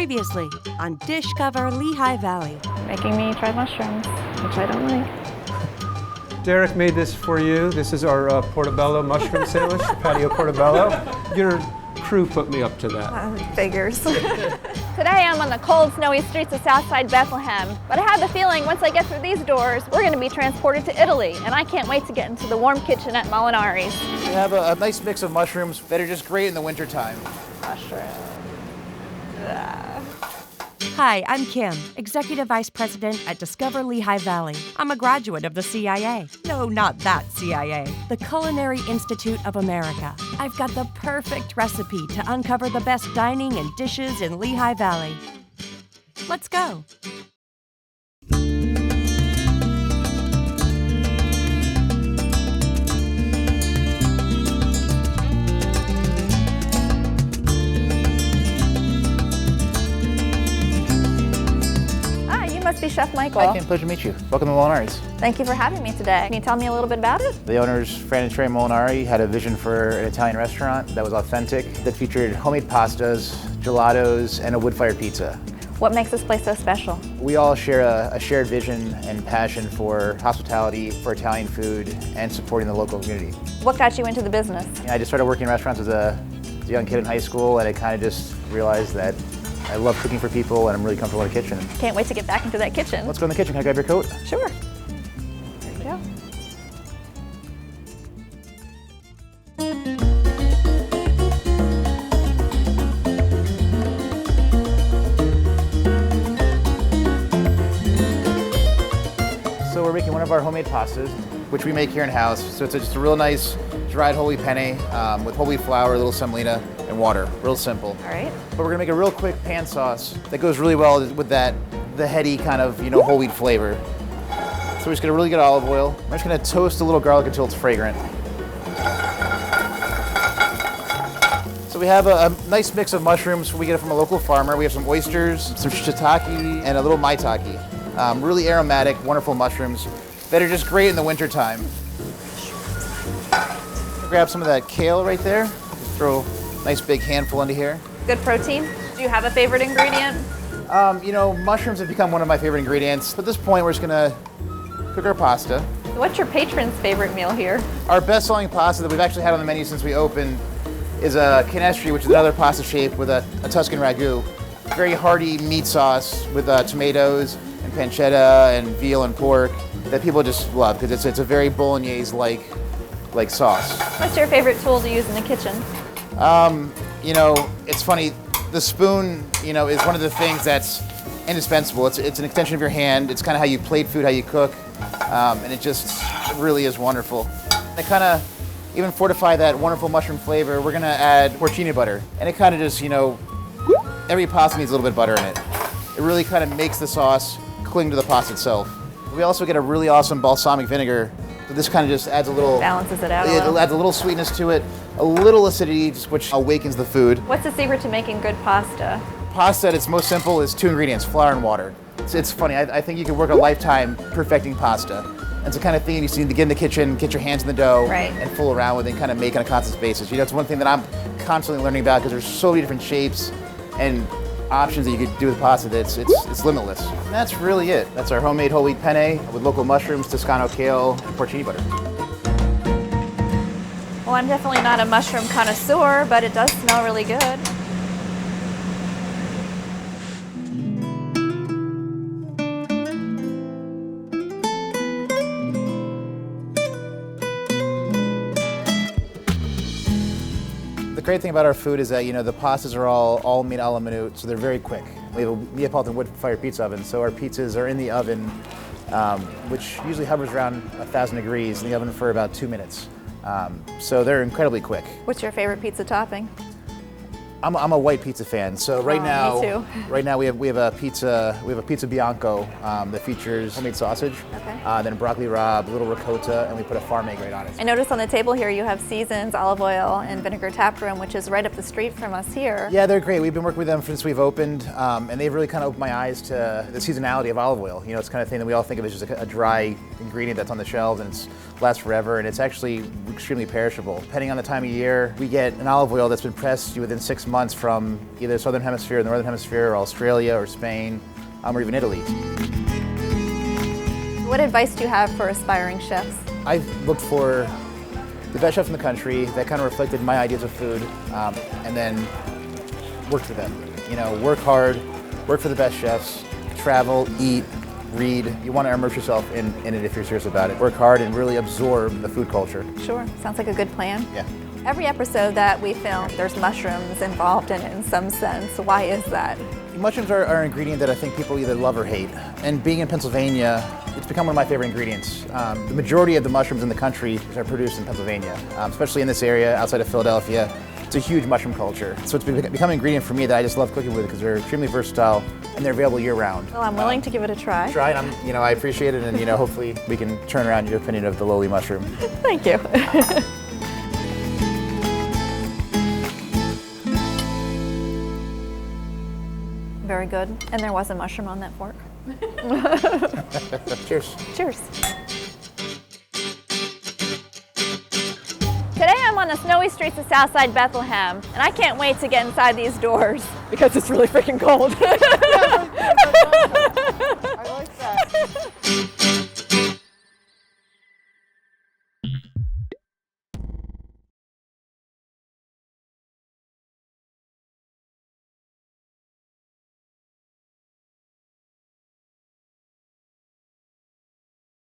Previously on DISHcover Lehigh Valley. Making me try mushrooms, which I don't like. Derek made this for you. This is our Portobello mushroom sandwich, patio Portobello. Your crew put me up to that. Figures. Today I'm on the cold, snowy streets of Southside Bethlehem, but I have the feeling once I get through these doors, we're going to be transported to Italy, and I can't wait to get into the warm kitchen at Molinari's. We have a nice mix of mushrooms that are just great in the wintertime. Mushrooms. Hi, I'm Kim, Executive Vice President at Discover Lehigh Valley. I'm a graduate of the CIA. No, not that CIA. The Culinary Institute of America. I've got the perfect recipe to uncover the best dining and dishes in Lehigh Valley. Let's go. Must be Chef Michael. Hi, Kim. Pleasure to meet you. Welcome to Molinari's. Thank you for having me today. Can you tell me a little bit about it? The owners, Fran and Trey Molinari, had a vision for an Italian restaurant that was authentic, that featured homemade pastas, gelatos, and a wood-fired pizza. What makes this place so special? We all share a shared vision and passion for hospitality, for Italian food, and supporting the local community. What got you into the business? I just started working in restaurants as a young kid in high school, and I kind of just realized that I love cooking for people, and I'm really comfortable in the kitchen. Can't wait to get back into that kitchen. Let's go in the kitchen. Can I grab your coat? Sure. There you go. So we're making one of our homemade pastas, which we make here in-house. So it's just a real nice dried whole wheat penne with whole wheat flour, a little semolina, and water. Real simple. All right. But we're gonna make a real quick pan sauce that goes really well with the heady kind of, whole wheat flavor. So we're just gonna really get olive oil. We're just gonna toast a little garlic until it's fragrant. So we have a nice mix of mushrooms. We get it from a local farmer. We have some oysters, some shiitake, and a little maitake. Really aromatic, wonderful mushrooms that are just great in the wintertime. Grab some of that kale right there. Throw a nice big handful into here. Good protein. Do you have a favorite ingredient? Mushrooms have become one of my favorite ingredients. At this point, we're just gonna cook our pasta. What's your patron's favorite meal here? Our best-selling pasta that we've actually had on the menu since we opened is a canestri, which is another pasta shape with a Tuscan ragu. Very hearty meat sauce with tomatoes and pancetta and veal and pork that people just love because it's a very bolognese-like sauce. What's your favorite tool to use in the kitchen? It's funny. The spoon, is one of the things that's indispensable. It's an extension of your hand. It's kind of how you plate food, how you cook, and it really is wonderful. To kind of even fortify that wonderful mushroom flavor, we're gonna add porcini butter, and it kind of just, every pasta needs a little bit of butter in it. It really kind of makes the sauce cling to the pasta itself. We also get a really awesome balsamic vinegar. So this kind of just adds a little... Balances it out. It adds a little sweetness to it, a little acidity, which awakens the food. What's the secret to making good pasta? Pasta at its most simple is 2 ingredients, flour and water. It's funny, I think you can work a lifetime perfecting pasta. It's the kind of thing you need to get in the kitchen, get your hands in the dough, right, and fool around with it and kind of make on a constant basis. It's one thing that I'm constantly learning about because there's so many different shapes and options that you could do with pasta that it's limitless. And that's really it. That's our homemade whole wheat penne with local mushrooms, Toscano kale, and porcini butter. Well, I'm definitely not a mushroom connoisseur, but it does smell really good. The great thing about our food is that, the pastas are all made a la minute, so they're very quick. We have a Neapolitan wood-fired pizza oven, so our pizzas are in the oven, which usually hovers around 1,000 degrees in the oven for about 2 minutes. So they're incredibly quick. What's your favorite pizza topping? I'm a white pizza fan. So right now, me too. Right now we have a pizza bianco that features homemade sausage, okay, then broccoli rabe, a little ricotta, and we put a farm egg right on it. I noticed on the table here you have Seasons, olive oil, and vinegar tap room, which is right up the street from us here. Yeah, they're great. We've been working with them since we've opened, and they've really kind of opened my eyes to the seasonality of olive oil. It's the kind of thing that we all think of as just a dry ingredient that's on the shelves and it lasts forever, and it's actually extremely perishable. Depending on the time of year, we get an olive oil that's been pressed within 6 months from either the Southern Hemisphere, the Northern Hemisphere, or Australia, or Spain, or even Italy. What advice do you have for aspiring chefs? I looked for the best chefs in the country that kind of reflected my ideas of food, and then worked for them. You know, work hard, work for the best chefs, travel, eat, read. You want to immerse yourself in it if you're serious about it. Work hard and really absorb the food culture. Sure, sounds like a good plan. Yeah. Every episode that we film, there's mushrooms involved in it in some sense. Why is that? Mushrooms are an ingredient that I think people either love or hate. And being in Pennsylvania, it's become one of my favorite ingredients. The majority of the mushrooms in the country are produced in Pennsylvania, especially in this area outside of Philadelphia. It's a huge mushroom culture. So it's become an ingredient for me that I just love cooking with because they're extremely versatile and they're available year round. Well, I'm willing to give it a try. Try it, I appreciate it, and hopefully we can turn around your opinion of the lowly mushroom. Thank you. Very good. And there was a mushroom on that fork. Cheers. Cheers. Today I'm on the snowy streets of Southside Bethlehem, and I can't wait to get inside these doors because it's really freaking cold.